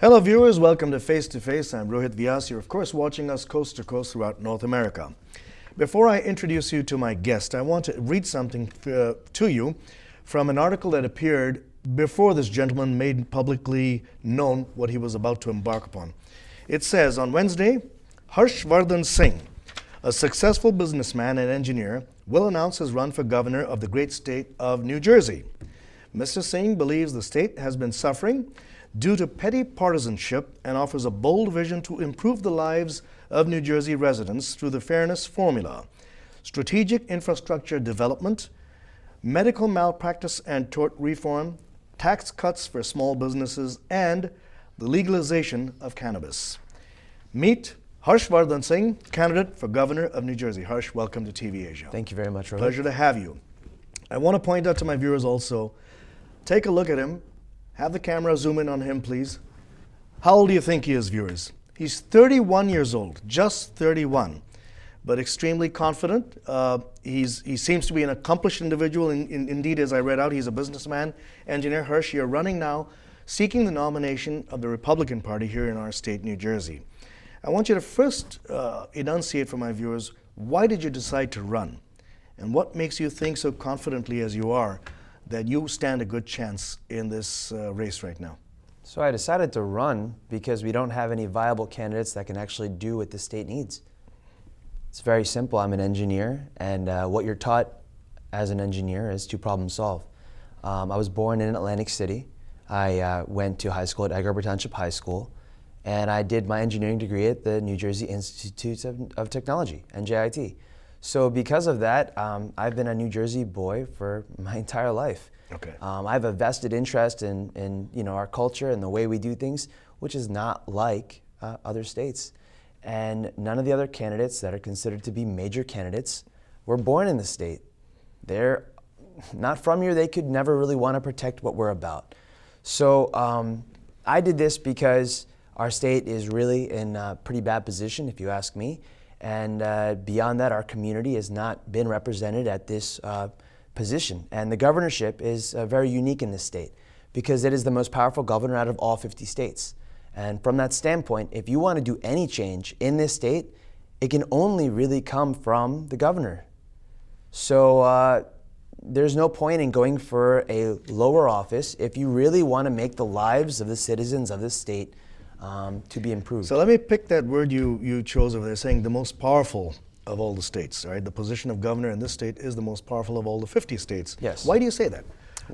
Hello viewers, welcome to Face to Face. I'm Rohit. Vyas. You're of course watching us coast to coast throughout North America. Before I introduce you to my guest, I want to read something to you from an article that appeared before this gentleman made publicly known what he was about to embark upon. It says, on Wednesday, Hirsh Singh, a successful businessman and engineer, will announce his run for governor of the great state of New Jersey. Mr. Singh believes the state has been suffering due to petty partisanship and offers a bold vision to improve the lives of New Jersey residents through the fairness formula, strategic infrastructure development, medical malpractice and tort reform, tax cuts for small businesses, and the legalization of cannabis. Meet Hirsh Singh, candidate for governor of New Jersey. Hirsh, welcome to TV Asia. Thank you very much, Rohit. Pleasure to have you. I want to point out to my viewers also, take a look at him. Have the camera zoom in on him, please. How old do you think he is, viewers? He's 31 years old, just 31, but extremely confident. He seems to be an accomplished individual. Indeed, as I read out, he's a businessman, engineer. Hirsh, you're running now, seeking the nomination of the Republican Party here in our state, New Jersey. I want you to first enunciate for my viewers, why did you decide to run? And what makes you think so confidently as you are that you stand a good chance in this race right now? So I decided to run because we don't have any viable candidates that can actually do what the state needs. It's very simple. I'm an engineer, and what you're taught as an engineer is to problem solve. I was born in Atlantic City. I went to high school at Egg Harbor Township High School, and I did my engineering degree at the New Jersey Institute of Technology, NJIT. So because of that, I've been a New Jersey boy for my entire life. Okay. I have a vested interest in our culture and the way we do things, which is not like other states. And none of the other candidates that are considered to be major candidates were born in the state. They're not from here. They could never really want to protect what we're about. So I did this because our state is really in a pretty bad position, if you ask me. And beyond that, our community has not been represented at this position. And the governorship is very unique in this state because it is the most powerful governor out of all 50 states. And from that standpoint, if you want to do any change in this state, it can only really come from the governor. So there's no point in going for a lower office if you really want to make the lives of the citizens of this state to be improved. So let me pick that word you chose over there, saying the most powerful of all the states, right? The position of governor in this state is the most powerful of all the 50 states. Yes. Why do you say that?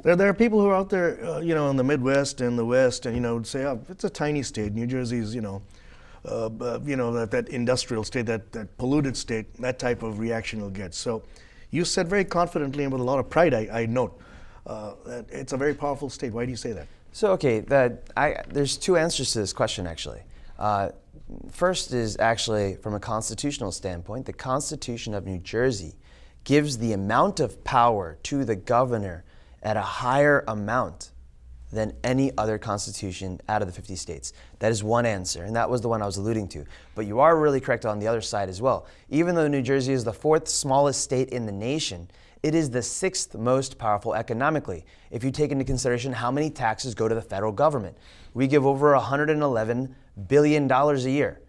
There are people who are out there, in the Midwest and the West, and say, oh, it's a tiny state. New Jersey's, that industrial state, that polluted state. That type of reaction you'll get. So, you said very confidently and with a lot of pride, I note, that it's a very powerful state. Why do you say that? So, okay, there's two answers to this question, actually. First is actually from a constitutional standpoint. The Constitution of New Jersey gives the amount of power to the governor at a higher amount than any other constitution out of the 50 states. That is one answer, and that was the one I was alluding to. But you are really correct on the other side as well. Even though New Jersey is the fourth smallest state in the nation, it is the sixth most powerful economically. If you take into consideration how many taxes go to the federal government, we give over $111 billion a year.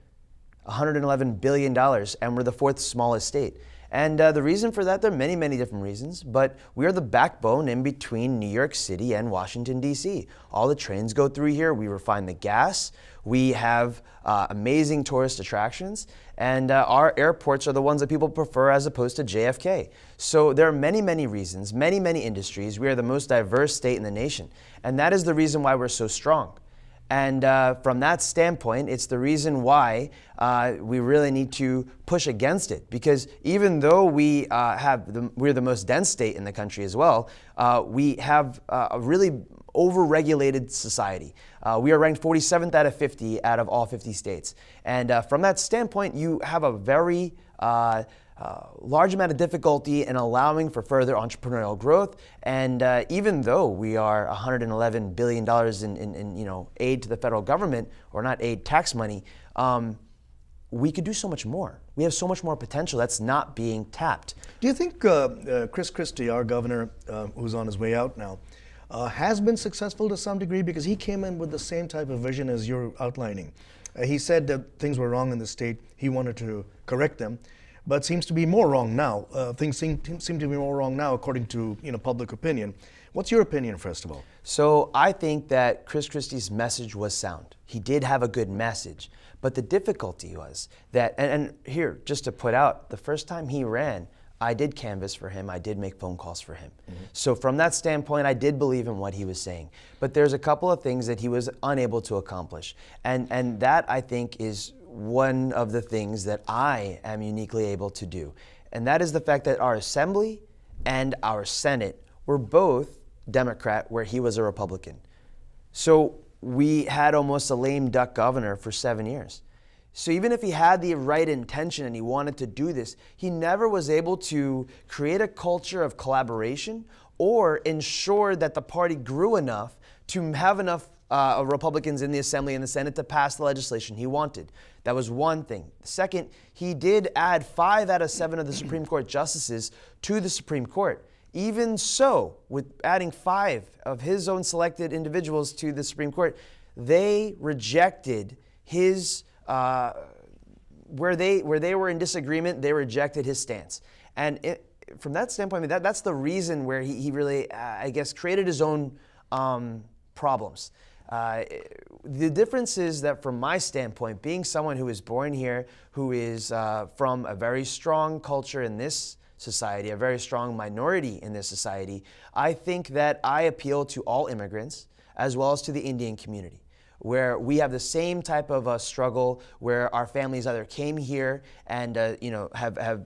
$111 billion, and we're the fourth smallest state. And the reason for that, there are many, many different reasons, but we are the backbone in between New York City and Washington, D.C. All the trains go through here. We refine the gas. We have amazing tourist attractions, and our airports are the ones that people prefer as opposed to JFK. So there are many, many reasons, many, many industries. We are the most diverse state in the nation, and that is the reason why we're so strong. And from that standpoint, it's the reason why we really need to push against it. Because even though we're the most dense state in the country as well, we have a really over-regulated society. We are ranked 47th out of 50 out of all 50 states. And from that standpoint, you have a very large amount of difficulty in allowing for further entrepreneurial growth. And even though we are $111 billion in aid to the federal government, or not aid, tax money, we could do so much more. We have so much more potential that's not being tapped. Do you think Chris Christie, our governor, who's on his way out now, has been successful to some degree because he came in with the same type of vision as you're outlining. He said that things were wrong in the state. He wanted to correct them, but seems to be more wrong now. Things seem to be more wrong now, according to public opinion. What's your opinion, first of all? So I think that Chris Christie's message was sound. He did have a good message, but the difficulty was that, and here, just to put out, the first time he ran, I did canvass for him, I did make phone calls for him. So from that standpoint, I did believe in what he was saying. But there's a couple of things that he was unable to accomplish. And that, I think, is one of the things that I am uniquely able to do. And that is the fact that our Assembly and our Senate were both Democrat, where he was a Republican. So we had almost a lame duck governor for 7 years. So even if he had the right intention and he wanted to do this, he never was able to create a culture of collaboration or ensure that the party grew enough to have enough Republicans in the Assembly and the Senate to pass the legislation he wanted. That was one thing. Second, he did add 5 out of 7 of the Supreme Court justices to the Supreme Court. Even so, with adding 5 of his own selected individuals to the Supreme Court, they rejected his where they were in disagreement, they rejected his stance. And from that standpoint, that's the reason where he really, I guess, created his own problems. The difference is that from my standpoint, being someone who is born here, who is from a very strong culture in this society, a very strong minority in this society, I think that I appeal to all immigrants as well as to the Indian community, where we have the same type of struggle, where our families either came here and have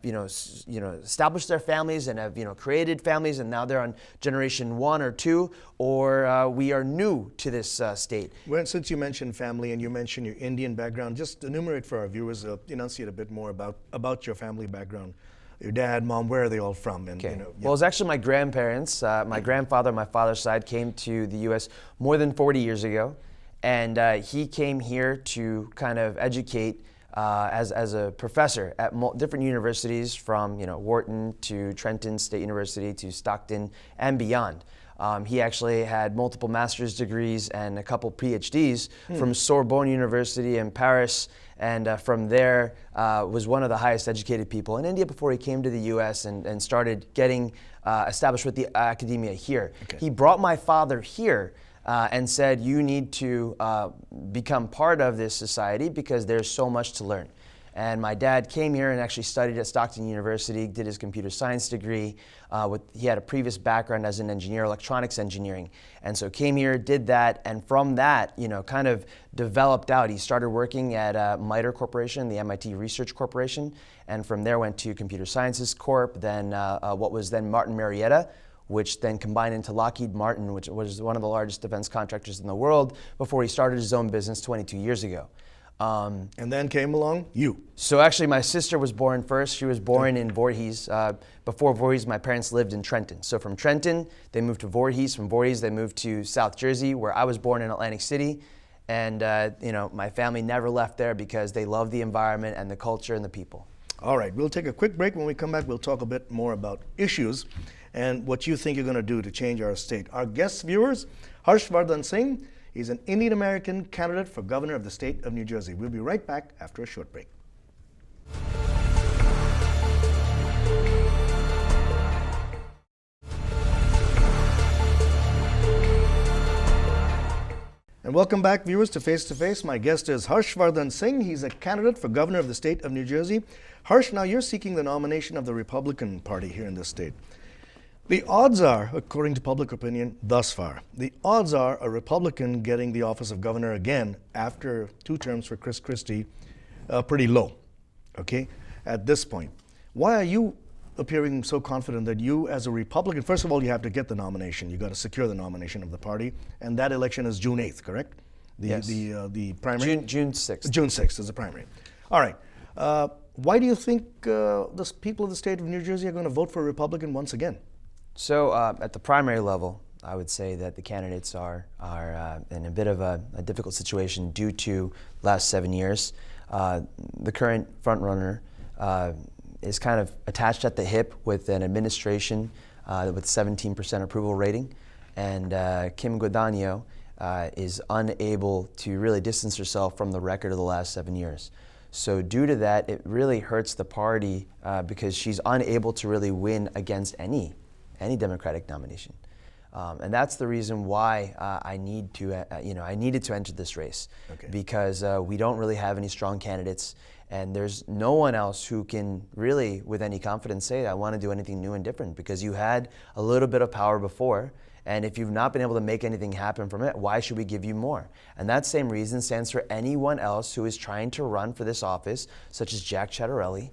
established their families and have created families, and now they're on generation 1 or 2, or we are new to this state. Well, since you mentioned family and you mentioned your Indian background, just enumerate for our viewers, enunciate a bit more about your family background. Your dad, mom, where are they all from? And, okay. Well, it's actually my grandparents. My grandfather on my father's side came to the U.S. more than 40 years ago. And he came here to kind of educate as a professor at different universities, from Wharton to Trenton State University to Stockton and beyond. He actually had multiple master's degrees and a couple PhDs from Sorbonne University in Paris, and from there was one of the highest educated people in India before he came to the U.S. and started getting established with the academia here. Okay. He brought my father here and said, you need to become part of this society because there's so much to learn. And my dad came here and actually studied at Stockton University, did his computer science degree. He had a previous background as an engineer, electronics engineering. And so came here, did that, and from that, kind of developed out. He started working at MITRE Corporation, the MIT Research Corporation, and from there went to Computer Sciences Corp, then what was then Martin Marietta, which then combined into Lockheed Martin, which was one of the largest defense contractors in the world, before he started his own business 22 years ago. And then came along you. So actually my sister was born first. She was born in Voorhees. Before Voorhees, my parents lived in Trenton. So from Trenton, they moved to Voorhees. From Voorhees, they moved to South Jersey, where I was born in Atlantic City. And my family never left there because they love the environment and the culture and the people. All right, we'll take a quick break. When we come back, we'll talk a bit more about issues and what you think you're going to do to change our state. Our guest viewers, Hirsh Singh. He's an Indian American candidate for governor of the state of New Jersey. We'll be right back after a short break. And welcome back, viewers, to Face to Face. My guest is Hirsh Singh. He's a candidate for governor of the state of New Jersey. Hirsh, now you're seeking the nomination of the Republican Party here in this state. The odds are, according to public opinion thus far, the odds are a Republican getting the office of governor again after 2 terms for Chris Christie pretty low, okay, at this point. Why are you appearing so confident that you, as a Republican, first of all, you have to get the nomination. You got to secure the nomination of the party, and that election is June 8th, correct? Yes. The primary? June 6th. June 6th is the primary. All right. Why do you think the people of the state of New Jersey are going to vote for a Republican once again? So at the primary level, I would say that the candidates are in a bit of a difficult situation due to last 7 years. The current frontrunner is kind of attached at the hip with an administration with 17% approval rating. and Kim Guadagno is unable to really distance herself from the record of the last 7 years. So due to that, it really hurts the party because she's unable to really win against any Democratic nomination. And that's the reason why I needed to enter this race, because we don't really have any strong candidates, and there's no one else who can really, with any confidence, say, I want to do anything new and different, because you had a little bit of power before, and if you've not been able to make anything happen from it, why should we give you more? And that same reason stands for anyone else who is trying to run for this office, such as Jack Ciattarelli.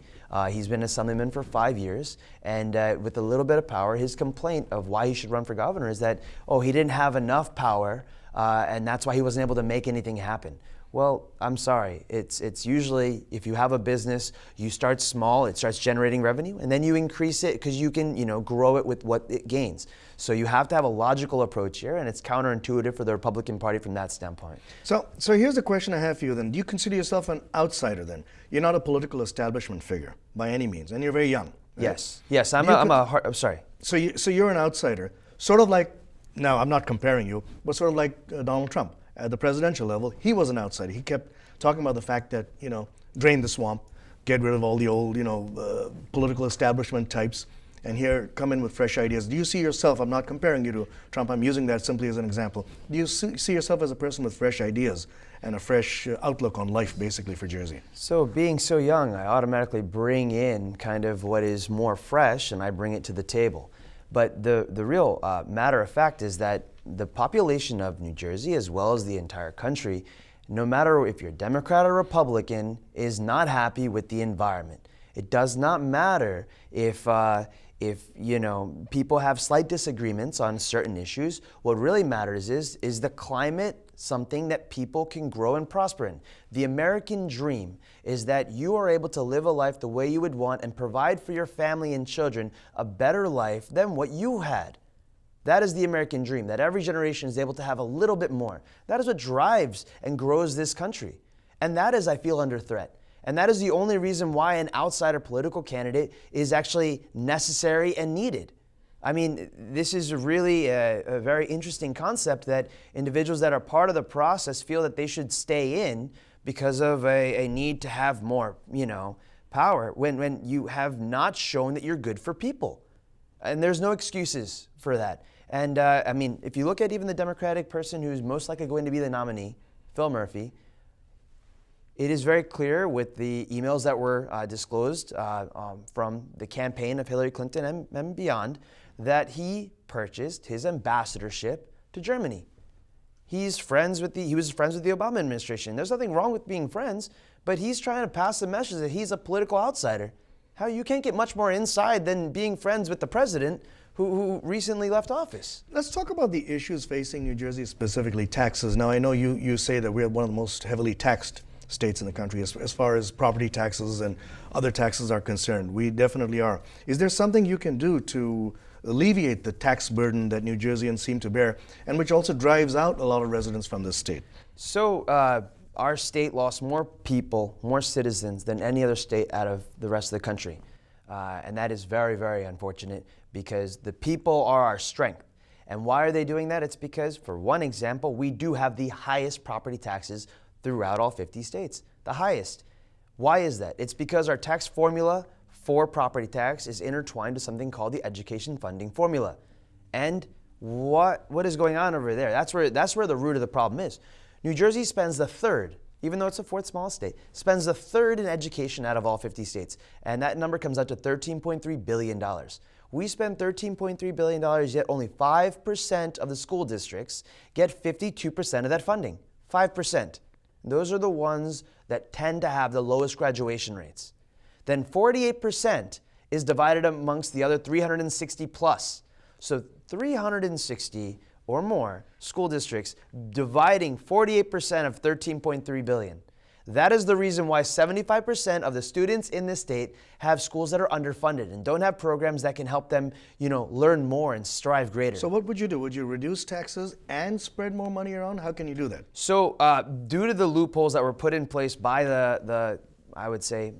He's been assemblyman for 5 years, and with a little bit of power, his complaint of why he should run for governor is that, he didn't have enough power, and that's why he wasn't able to make anything happen. Well, I'm sorry. It's usually, if you have a business, you start small, it starts generating revenue, and then you increase it because you can, grow it with what it gains. So you have to have a logical approach here, and it's counterintuitive for the Republican Party from that standpoint. So here's the question I have for you then. Do you consider yourself an outsider then? You're not a political establishment figure by any means, and you're very young. Right? Yes, I'm sorry. So you're an outsider, sort of like, now I'm not comparing you, but sort of like Donald Trump. At the presidential level, he was an outsider. He kept talking about the fact that, drain the swamp, get rid of all the old, political establishment types, and here come in with fresh ideas. Do you see yourself, I'm not comparing you to Trump, I'm using that simply as an example. Do you see yourself as a person with fresh ideas and a fresh outlook on life, basically, for Jersey? So being so young, I automatically bring in kind of what is more fresh, and I bring it to the table. But the real matter of fact is that the population of New Jersey, as well as the entire country, no matter if you're Democrat or Republican, is not happy with the environment. It does not matter if people have slight disagreements on certain issues. What really matters is the climate something that people can grow and prosper in. The American dream is that you are able to live a life the way you would want and provide for your family and children a better life than what you had. That is the American dream, that every generation is able to have a little bit more. That is what drives and grows this country. And that is, I feel, under threat. And that is the only reason why an outsider political candidate is actually necessary and needed. I mean, this is really a very interesting concept that individuals that are part of the process feel that they should stay in because of a need to have more, power, when you have not shown that you're good for people. And there's no excuses for that. And if you look at even the Democratic person who's most likely going to be the nominee, Phil Murphy, it is very clear with the emails that were disclosed from the campaign of Hillary Clinton and beyond that he purchased his ambassadorship to Germany. He was friends with the Obama administration. There's nothing wrong with being friends, but he's trying to pass the message that he's a political outsider. How you can't get much more inside than being friends with the president who recently left office. Let's talk about the issues facing New Jersey, specifically taxes. Now, I know you say that we're one of the most heavily taxed states in the country as far as property taxes and other taxes are concerned. We definitely are. Is there something you can do to alleviate the tax burden that New Jerseyans seem to bear, and which also drives out a lot of residents from this state? So our state lost more people, more citizens than any other state out of the rest of the country. And that is very, very unfortunate because the people are our strength. And why are they doing that? It's because, for one example, we do have the highest property taxes throughout all 50 states, the highest. Why is that? It's because our tax formula for property tax is intertwined to something called the education funding formula. And what is going on over there? That's where the root of the problem is. New Jersey spends the third, even though it's the fourth smallest state, spends the third in education out of all 50 states. And that number comes out to $13.3 billion. We spend $13.3 billion, yet only 5% of the school districts get 52% of that funding. 5%. Those are the ones that tend to have the lowest graduation rates. Then 48% is divided amongst the other 360 plus. So 360 or more school districts dividing 48% of 13.3 billion. That is the reason why 75% of the students in this state have schools that are underfunded and don't have programs that can help them, learn more and strive greater. So what would you do? Would you reduce taxes and spread more money around? How can you do that? So due to the loopholes that were put in place by the I would say,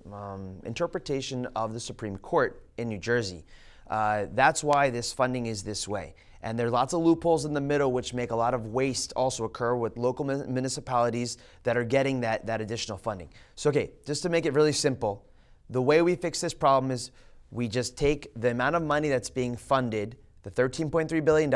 interpretation of the Supreme Court in New Jersey, that's why this funding is this way. And there are lots of loopholes in the middle which make a lot of waste also occur with local municipalities that are getting that additional funding. So, okay, just to make it really simple, the way we fix this problem is we just take the amount of money that's being funded, the $13.3 billion,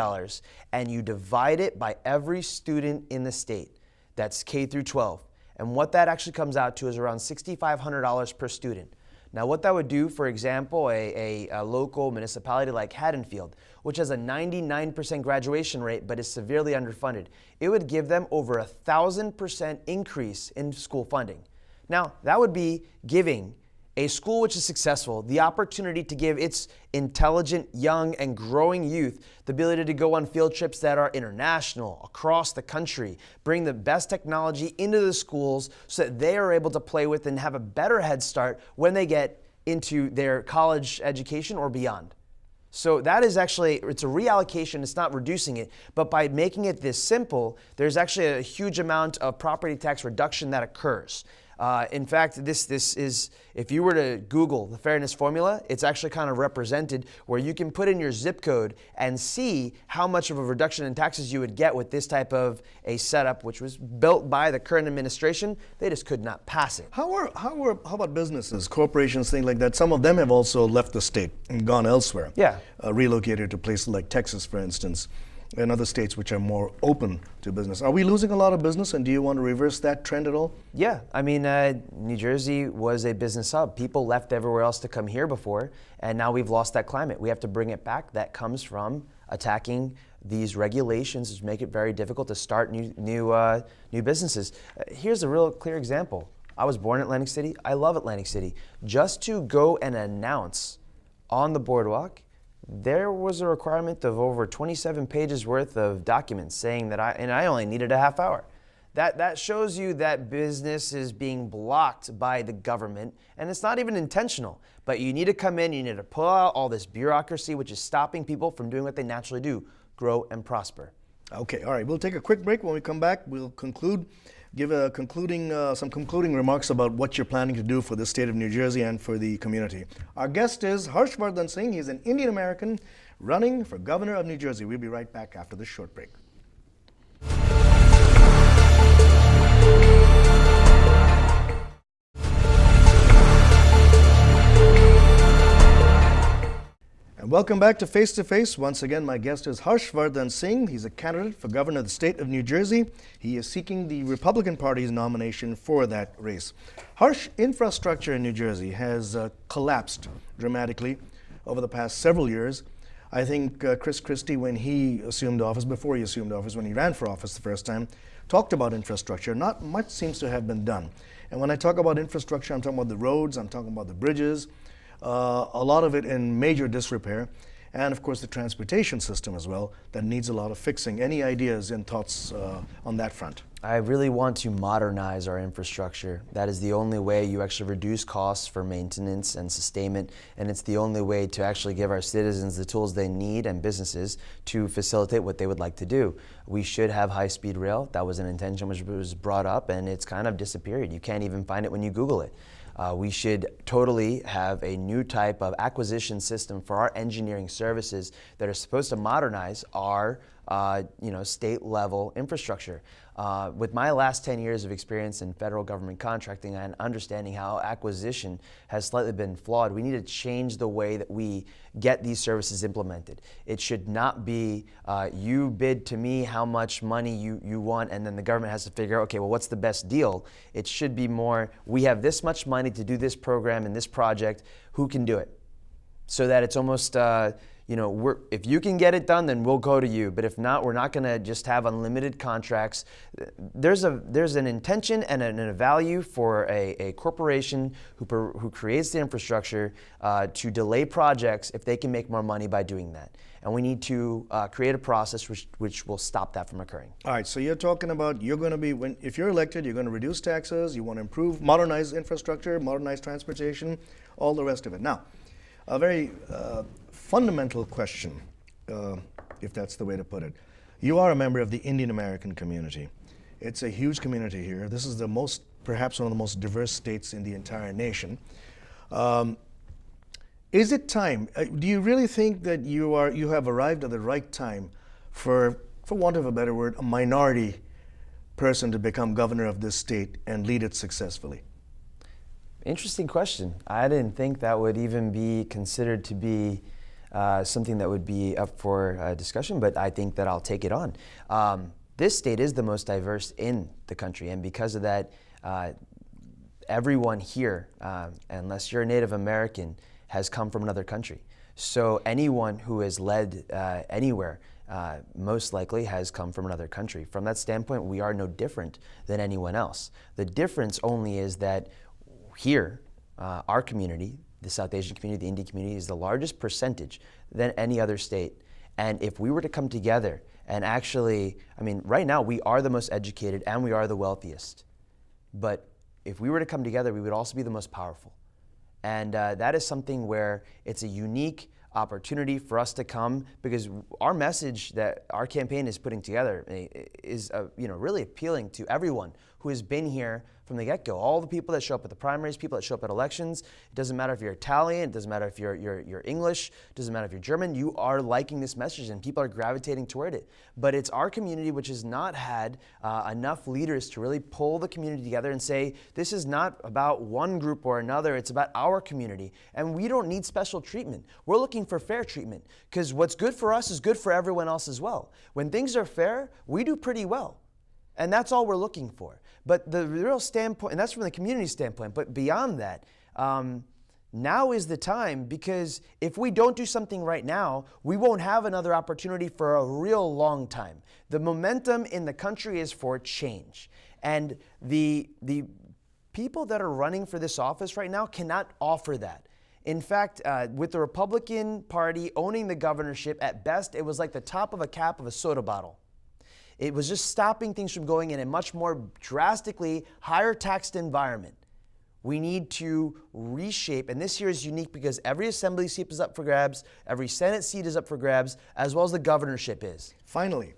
and you divide it by every student in the state. That's K through 12. And what that actually comes out to is around $6,500 per student. Now, what that would do, for example, a local municipality like Haddonfield, which has a 99% graduation rate but is severely underfunded, it would give them over 1,000% increase in school funding. Now, that would be giving a school which is successful the opportunity to give its intelligent, young, and growing youth the ability to go on field trips that are international, across the country, bring the best technology into the schools so that they are able to play with and have a better head start when they get into their college education or beyond. So that is actually, it's a reallocation, it's not reducing it, but by making it this simple, there's actually a huge amount of property tax reduction that occurs. In fact, this is, if you were to Google the fairness formula, it's actually kind of represented where you can put in your zip code and see how much of a reduction in taxes you would get with this type of a setup, which was built by the current administration. They just could not pass it. How about businesses, corporations, things like that? Some of them have also left the state and gone elsewhere. Yeah. Relocated to places like Texas, for instance, and other states which are more open to business. Are we losing a lot of business, and do you want to reverse that trend at all? Yeah, I mean, New Jersey was a business hub. People left everywhere else to come here before, and now we've lost that climate. We have to bring it back. That comes from attacking these regulations, which make it very difficult to start new businesses. Here's a real clear example. I was born in Atlantic City. I love Atlantic City. Just to go and announce on the boardwalk, there was a requirement of over 27 pages worth of documents saying that I only needed a half hour. That shows you that business is being blocked by the government, and it's not even intentional. But you need to come in, you need to pull out all this bureaucracy which is stopping people from doing what they naturally do, grow and prosper. Okay, all right, we'll take a quick break. When we come back, we'll give some concluding remarks about what you're planning to do for the state of New Jersey and for the community. Our guest is Hirsh Singh. He's an Indian American running for governor of New Jersey. We'll be right back after this short break. And welcome back to Face to Face. Once again, my guest is Hirsh Singh. He's a candidate for governor of the state of New Jersey. He is seeking the Republican Party's nomination for that race. Harsh, infrastructure in New Jersey has collapsed dramatically over the past several years. I think Chris Christie, when he assumed office, before he assumed office, when he ran for office the first time, talked about infrastructure. Not much seems to have been done. And when I talk about infrastructure, I'm talking about the roads, I'm talking about the bridges, a lot of it in major disrepair, and of course the transportation system as well, that needs a lot of fixing. Any ideas and thoughts on that front? I really want to modernize our infrastructure. That is the only way you actually reduce costs for maintenance and sustainment, and it's the only way to actually give our citizens the tools they need and businesses to facilitate what they would like to do. We should have high-speed rail. That was an intention which was brought up, and it's kind of disappeared. You can't even find it when you Google it. We should totally have a new type of acquisition system for our engineering services that are supposed to modernize our state-level infrastructure. With my last 10 years of experience in federal government contracting and understanding how acquisition has slightly been flawed, we need to change the way that we get these services implemented. It should not be you bid to me how much money you want, and then the government has to figure out, okay, well, what's the best deal? It should be more, we have this much money to do this program and this project, who can do it? So that it's almost, if you can get it done, then we'll go to you. But if not, we're not going to just have unlimited contracts. There's an intention and a value for a corporation who creates the infrastructure to delay projects if they can make more money by doing that. And we need to create a process which will stop that from occurring. All right, so you're talking about if you're elected, you're going to reduce taxes, you want to improve, modernize infrastructure, modernize transportation, all the rest of it. Now, a very fundamental question, if that's the way to put it. You are a member of the Indian American community. It's a huge community here. This is perhaps one of the most diverse states in the entire nation. Is it time? Do you really think that you have arrived at the right time for want of a better word, a minority person to become governor of this state and lead it successfully? Interesting question. I didn't think that would even be considered to be something that would be up for discussion, but I think that I'll take it on. This state is the most diverse in the country, and because of that, everyone here, unless you're a Native American, has come from another country. So anyone who has led anywhere most likely has come from another country. From that standpoint, we are no different than anyone else. The difference only is that here, our community, the South Asian community, the Indian community, is the largest percentage than any other state. And if we were to come together and actually, I mean, right now we are the most educated and we are the wealthiest. But if we were to come together, we would also be the most powerful. And that is something where it's a unique opportunity for us to come, because our message that our campaign is putting together is really appealing to everyone who has been here from the get-go. All the people that show up at the primaries, people that show up at elections. It doesn't matter if you're Italian, it doesn't matter if you're English, it doesn't matter if you're German. You are liking this message and people are gravitating toward it. But it's our community which has not had enough leaders to really pull the community together and say, this is not about one group or another, it's about our community. And we don't need special treatment. We're looking for fair treatment, because what's good for us is good for everyone else as well. When things are fair, we do pretty well. And that's all we're looking for. But the real standpoint, and that's from the community standpoint, but beyond that, now is the time, because if we don't do something right now, we won't have another opportunity for a real long time. The momentum in the country is for change. And the people that are running for this office right now cannot offer that. In fact, with the Republican Party owning the governorship, at best, it was like the top of a cap of a soda bottle. It was just stopping things from going in a much more drastically higher taxed environment. We need to reshape, and this year is unique because every assembly seat is up for grabs, every Senate seat is up for grabs, as well as the governorship is. Finally,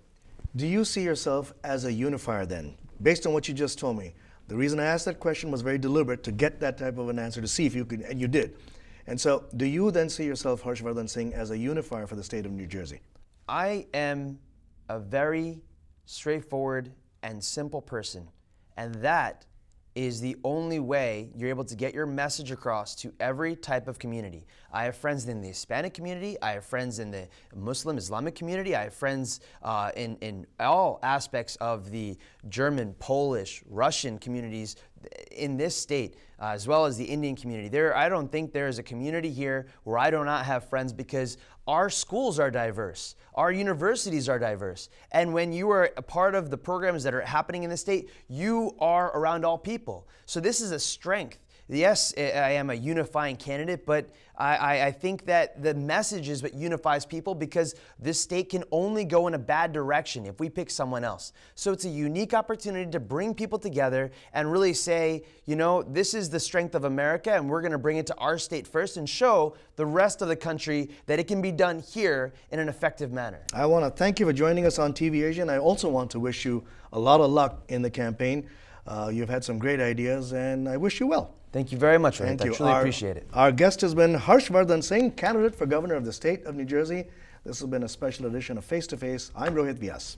do you see yourself as a unifier then? Based on what you just told me, the reason I asked that question was very deliberate, to get that type of an answer, to see if you could, and you did. And so, do you then see yourself, Harshvardhan Singh, as a unifier for the state of New Jersey? I am a very straightforward and simple person, and that is the only way you're able to get your message across to every type of community. I have friends in the Hispanic community, I have friends in the Muslim Islamic community, I have friends in all aspects of the German, Polish, Russian communities in this state, as well as the Indian community. I don't think there is a community here where I do not have friends, because our schools are diverse, our universities are diverse, and when you are a part of the programs that are happening in the state, you are around all people. So this is a strength. Yes, I am a unifying candidate, but I think that the message is what unifies people, because this state can only go in a bad direction if we pick someone else. So it's a unique opportunity to bring people together and really say, you know, this is the strength of America, and we're going to bring it to our state first and show the rest of the country that it can be done here in an effective manner. I want to thank you for joining us on TV Asia, and I also want to wish you a lot of luck in the campaign. You've had some great ideas, and I wish you well. Thank you very much, Rohit. Thank you. I truly appreciate it. Our guest has been Harshvardhan Singh, candidate for governor of the state of New Jersey. This has been a special edition of Face to Face. I'm Rohit Vyas.